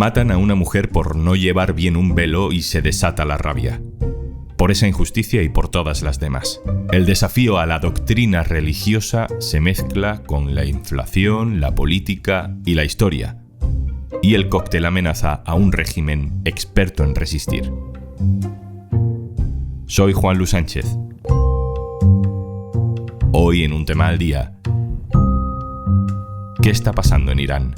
Matan a una mujer por no llevar bien un velo y se desata la rabia. Por esa injusticia y por todas las demás. El desafío a la doctrina religiosa se mezcla con la inflación, la política y la historia. Y el cóctel amenaza a un régimen experto en resistir. Soy Juan Luis Sánchez. Hoy en Un Tema al Día. ¿Qué está pasando en Irán?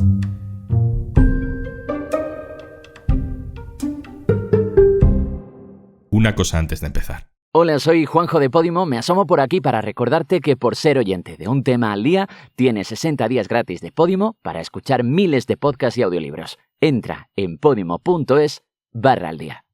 Una cosa antes de empezar. Hola, soy Juanjo de Podimo. Me asomo por aquí para recordarte que por ser oyente de Un Tema al Día, tienes 60 días gratis de Podimo para escuchar miles de podcasts y audiolibros. Entra en podimo.es/al día.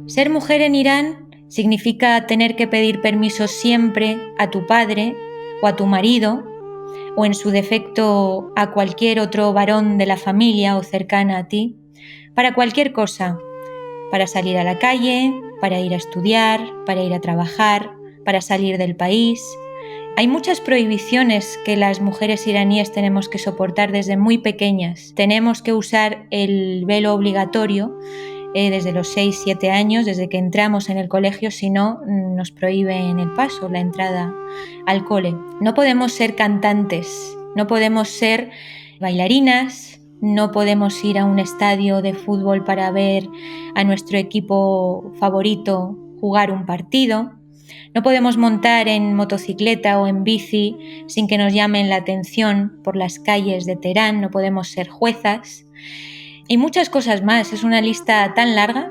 Ser mujer en Irán significa tener que pedir permiso siempre a tu padre o a tu marido, o en su defecto a cualquier otro varón de la familia o cercana a ti, para cualquier cosa, para salir a la calle, para ir a estudiar, para ir a trabajar, para salir del país. Hay muchas prohibiciones que las mujeres iraníes tenemos que soportar desde muy pequeñas. Tenemos que usar el velo obligatorio desde los 6-7 años, desde que entramos en el colegio, si no nos prohíben el paso, la entrada al cole. No podemos ser cantantes, no podemos ser bailarinas, no podemos ir a un estadio de fútbol para ver a nuestro equipo favorito jugar un partido. No podemos montar en motocicleta o en bici sin que nos llamen la atención por las calles de Teherán, no podemos ser juezas. Y muchas cosas más, es una lista tan larga,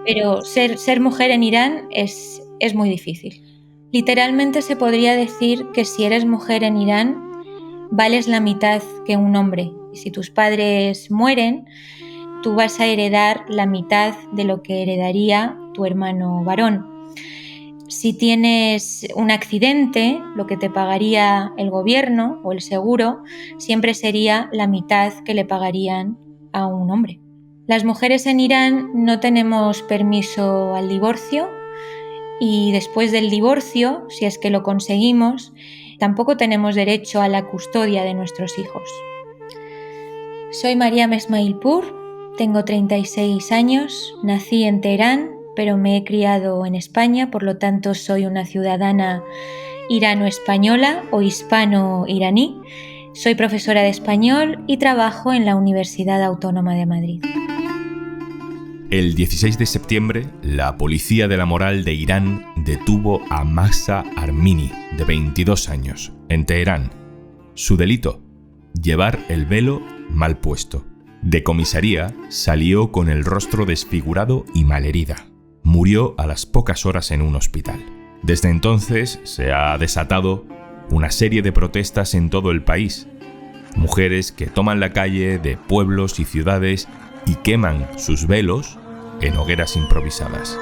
pero ser mujer en Irán es muy difícil. Literalmente se podría decir que si eres mujer en Irán, vales la mitad que un hombre. Y si tus padres mueren, tú vas a heredar la mitad de lo que heredaría tu hermano varón. Si tienes un accidente, lo que te pagaría el gobierno o el seguro siempre sería la mitad que le pagarían a un hombre. Las mujeres en Irán no tenemos permiso al divorcio y después del divorcio, si es que lo conseguimos, tampoco tenemos derecho a la custodia de nuestros hijos. Soy Mariam Esmailpour, tengo 36 años, nací en Teherán, pero me he criado en España, por lo tanto soy una ciudadana irano-española o hispano-iraní. Soy profesora de español y trabajo en la Universidad Autónoma de Madrid. El 16 de septiembre, la policía de la moral de Irán detuvo a Mahsa Amini, de 22 años, en Teherán. Su delito: llevar el velo mal puesto. De comisaría salió con el rostro desfigurado y malherida. Murió a las pocas horas en un hospital. Desde entonces se ha desatado una serie de protestas en todo el país. Mujeres que toman la calle de pueblos y ciudades y queman sus velos en hogueras improvisadas.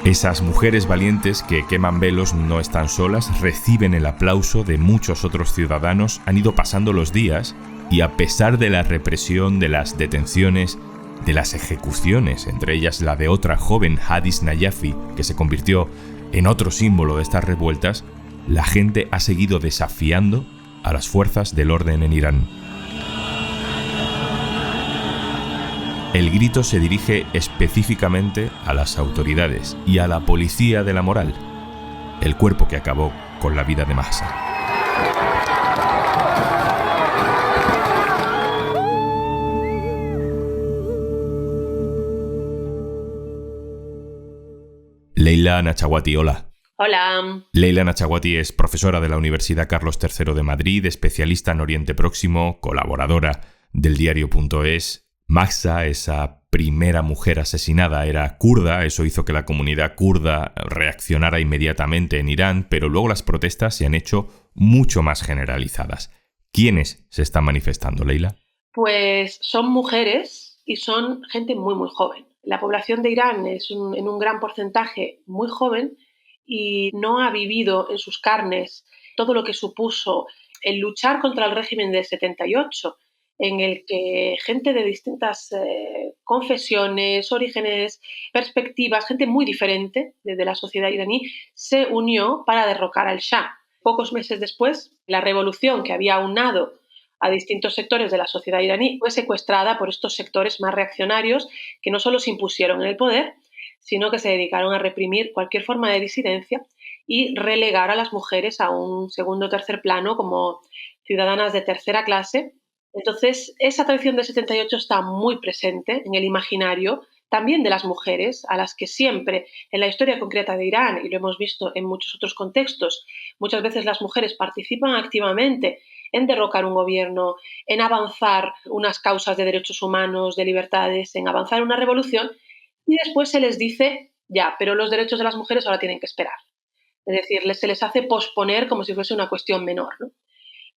Esas mujeres valientes que queman velos no están solas, reciben el aplauso de muchos otros ciudadanos. Han ido pasando los días y a pesar de la represión, de las detenciones, de las ejecuciones, entre ellas la de otra joven, Hadis Najafi, que se convirtió en otro símbolo de estas revueltas, la gente ha seguido desafiando a las fuerzas del orden en Irán. El grito se dirige específicamente a las autoridades y a la policía de la moral, el cuerpo que acabó con la vida de Mahsa. Leila Nachawati, hola. Hola. Leila Nachawati es profesora de la Universidad Carlos III de Madrid, especialista en Oriente Próximo, colaboradora del diario.es. Mahsa, esa primera mujer asesinada, era kurda. Eso hizo que la comunidad kurda reaccionara inmediatamente en Irán, pero luego las protestas se han hecho mucho más generalizadas. ¿Quiénes se están manifestando, Leila? Pues son mujeres y son gente muy, muy joven. La población de Irán es en un gran porcentaje muy joven y no ha vivido en sus carnes todo lo que supuso el luchar contra el régimen del 78 en el que gente de distintas confesiones, orígenes, perspectivas, gente muy diferente de la sociedad iraní, se unió para derrocar al Shah. Pocos meses después, la revolución que había aunado a distintos sectores de la sociedad iraní fue secuestrada por estos sectores más reaccionarios que no solo se impusieron en el poder, sino que se dedicaron a reprimir cualquier forma de disidencia y relegar a las mujeres a un segundo o tercer plano como ciudadanas de tercera clase. Entonces, esa tradición del 78 está muy presente en el imaginario también de las mujeres, a las que siempre, en la historia concreta de Irán, y lo hemos visto en muchos otros contextos, muchas veces las mujeres participan activamente en derrocar un gobierno, en avanzar unas causas de derechos humanos, de libertades, en avanzar una revolución, y después se les dice, ya, pero los derechos de las mujeres ahora tienen que esperar. Es decir, se les hace posponer como si fuese una cuestión menor, ¿no?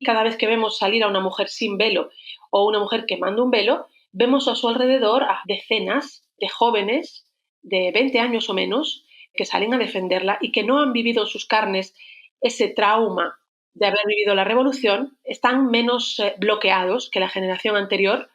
Cada vez que vemos salir a una mujer sin velo o una mujer quemando un velo, vemos a su alrededor a decenas de jóvenes de 20 años o menos que salen a defenderla y que no han vivido en sus carnes ese trauma de haber vivido la revolución, están menos bloqueados que la generación anterior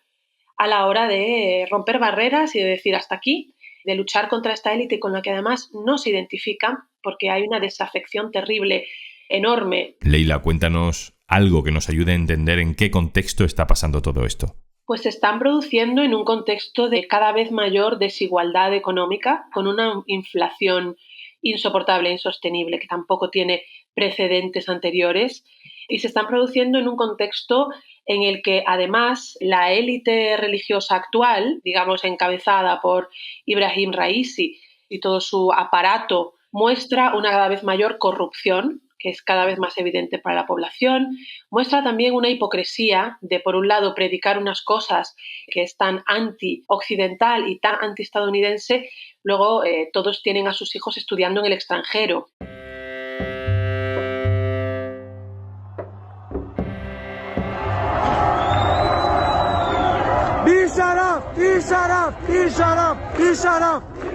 a la hora de romper barreras y de decir hasta aquí, de luchar contra esta élite con la que además no se identifican porque hay una desafección terrible, enorme. Leila, cuéntanos algo que nos ayude a entender en qué contexto está pasando todo esto. Pues se están produciendo en un contexto de cada vez mayor desigualdad económica, con una inflación insoportable e insostenible que tampoco tiene precedentes anteriores, y se están produciendo en un contexto en el que además la élite religiosa actual, digamos encabezada por Ibrahim Raisi y todo su aparato, muestra una cada vez mayor corrupción, que es cada vez más evidente para la población, muestra también una hipocresía de, por un lado, predicar unas cosas que es tan anti-occidental y tan anti-estadounidense, luego todos tienen a sus hijos estudiando en el extranjero.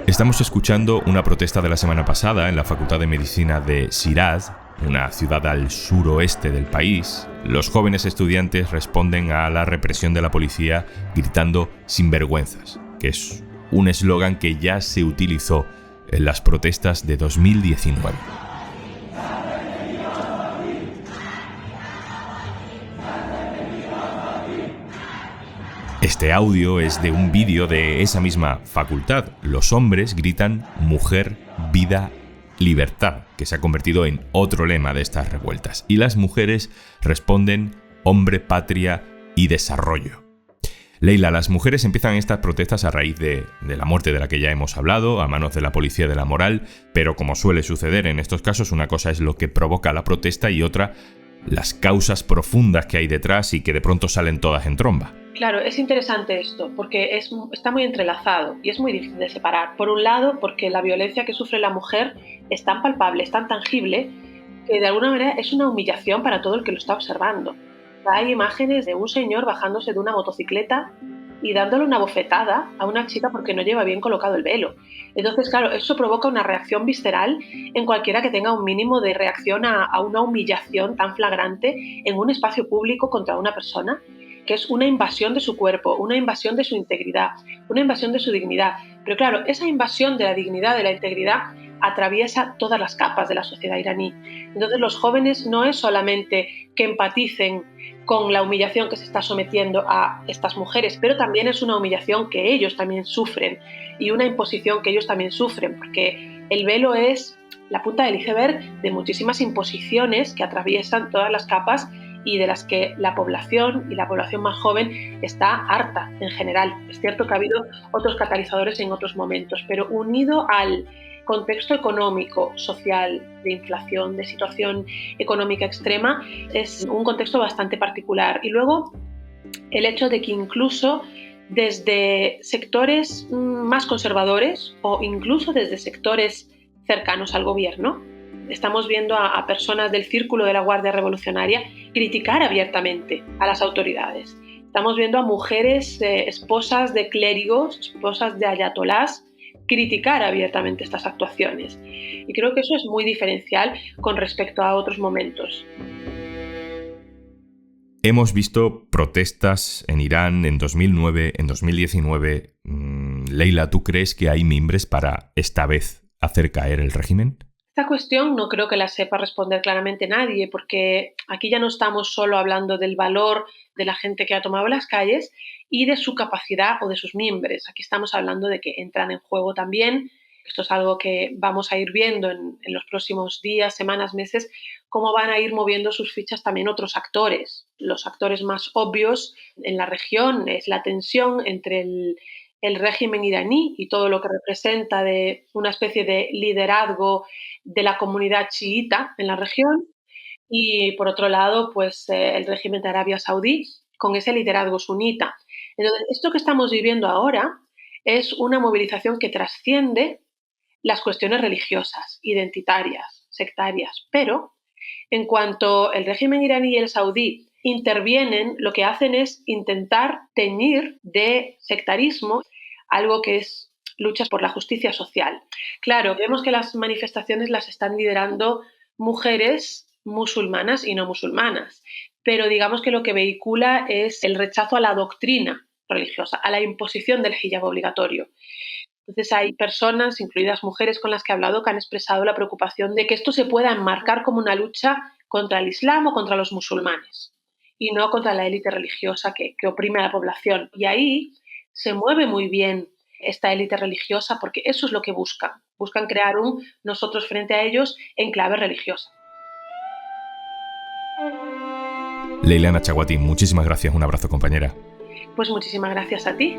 Estamos escuchando una protesta de la semana pasada en la Facultad de Medicina de Shiraz, una ciudad al suroeste del país. Los jóvenes estudiantes responden a la represión de la policía gritando "sinvergüenzas", que es un eslogan que ya se utilizó en las protestas de 2019. Este audio es de un vídeo de esa misma facultad. Los hombres gritan "mujer, vida, libertad", que se ha convertido en otro lema de estas revueltas. Y las mujeres responden "hombre, patria y desarrollo". Leila, las mujeres empiezan estas protestas a raíz de la muerte de la que ya hemos hablado, a manos de la policía de la moral, pero como suele suceder en estos casos, una cosa es lo que provoca la protesta y otra las causas profundas que hay detrás y que de pronto salen todas en tromba. Claro, es interesante esto, porque está muy entrelazado y es muy difícil de separar. Por un lado, porque la violencia que sufre la mujer es tan palpable, es tan tangible, que de alguna manera es una humillación para todo el que lo está observando. Hay imágenes de un señor bajándose de una motocicleta y dándole una bofetada a una chica porque no lleva bien colocado el velo. Entonces, claro, eso provoca una reacción visceral en cualquiera que tenga un mínimo de reacción a una humillación tan flagrante en un espacio público contra una persona, que es una invasión de su cuerpo, una invasión de su integridad, una invasión de su dignidad. Pero claro, esa invasión de la dignidad, de la integridad, atraviesa todas las capas de la sociedad iraní. Entonces los jóvenes no es solamente que empaticen con la humillación que se está sometiendo a estas mujeres, pero también es una humillación que ellos también sufren y una imposición que ellos también sufren, porque el velo es la punta del iceberg de muchísimas imposiciones que atraviesan todas las capas y de las que la población y la población más joven está harta en general. Es cierto que ha habido otros catalizadores en otros momentos, pero unido al contexto económico, social, de inflación, de situación económica extrema, es un contexto bastante particular. Y luego el hecho de que incluso desde sectores más conservadores o incluso desde sectores cercanos al gobierno, estamos viendo a personas del círculo de la Guardia Revolucionaria criticar abiertamente a las autoridades. Estamos viendo a mujeres, esposas de clérigos, esposas de ayatolás, criticar abiertamente estas actuaciones. Y creo que eso es muy diferencial con respecto a otros momentos. Hemos visto protestas en Irán en 2009, en 2019. Leila, ¿tú crees que hay mimbres para esta vez hacer caer el régimen? Esta cuestión no creo que la sepa responder claramente nadie, porque aquí ya no estamos solo hablando del valor de la gente que ha tomado las calles y de su capacidad o de sus mimbres. Aquí estamos hablando de que entran en juego también. Esto es algo que vamos a ir viendo en los próximos días, semanas, meses, cómo van a ir moviendo sus fichas también otros actores. Los actores más obvios en la región es la tensión entre el régimen iraní y todo lo que representa de una especie de liderazgo de la comunidad chiita en la región. Y por otro lado, pues el régimen de Arabia Saudí con ese liderazgo sunita. Entonces, esto que estamos viviendo ahora es una movilización que trasciende las cuestiones religiosas, identitarias, sectarias, pero en cuanto el régimen iraní y el saudí intervienen, lo que hacen es intentar teñir de sectarismo algo que es luchas por la justicia social. Claro, vemos que las manifestaciones las están liderando mujeres musulmanas y no musulmanas, pero digamos que lo que vehicula es el rechazo a la doctrina religiosa, a la imposición del hijab obligatorio. Entonces hay personas, incluidas mujeres con las que he hablado, que han expresado la preocupación de que esto se pueda enmarcar como una lucha contra el Islam o contra los musulmanes y no contra la élite religiosa que oprime a la población. Y ahí se mueve muy bien esta élite religiosa porque eso es lo que buscan. Buscan crear un nosotros frente a ellos en clave religiosa. Leila Nachaguati, muchísimas gracias. Un abrazo, compañera. Pues muchísimas gracias a ti.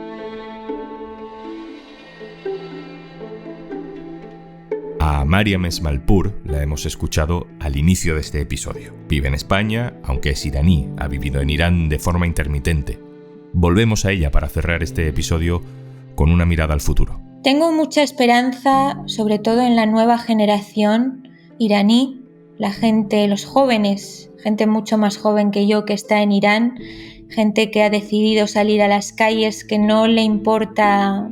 A Mariam Esmalpur la hemos escuchado al inicio de este episodio. Vive en España, aunque es iraní, ha vivido en Irán de forma intermitente. Volvemos a ella para cerrar este episodio con una mirada al futuro. Tengo mucha esperanza, sobre todo en la nueva generación iraní, la gente, los jóvenes, gente mucho más joven que yo que está en Irán, gente que ha decidido salir a las calles, que no le importa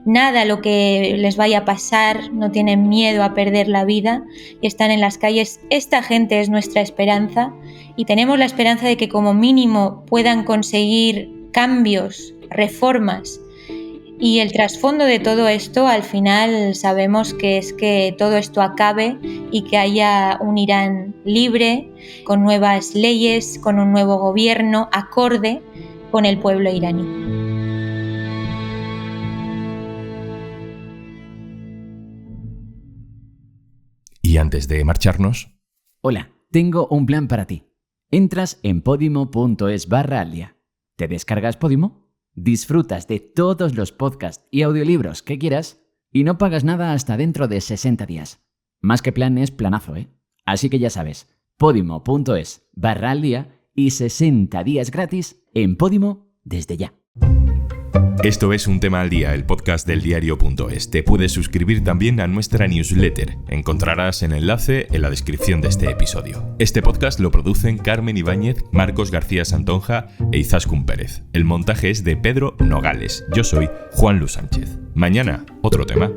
nada lo que les vaya a pasar, no tienen miedo a perder la vida y están en las calles. Esta gente es nuestra esperanza y tenemos la esperanza de que como mínimo puedan conseguir cambios, reformas. Y el trasfondo de todo esto, al final sabemos que es que todo esto acabe y que haya un Irán libre, con nuevas leyes, con un nuevo gobierno acorde con el pueblo iraní. Y antes de marcharnos... Hola, tengo un plan para ti. Entras en podimo.es/aldia. ¿Te descargas Podimo? Disfrutas de todos los podcasts y audiolibros que quieras y no pagas nada hasta dentro de 60 días. Más que plan es planazo, ¿eh? Así que ya sabes, podimo.es/aldia y 60 días gratis en Podimo desde ya. Esto es Un Tema al Día, el podcast del diario.es. Te puedes suscribir también a nuestra newsletter. Encontrarás el enlace en la descripción de este episodio. Este podcast lo producen Carmen Ibáñez, Marcos García Santonja e Izaskun Pérez. El montaje es de Pedro Nogales. Yo soy Juan Luis Sánchez. Mañana, otro tema.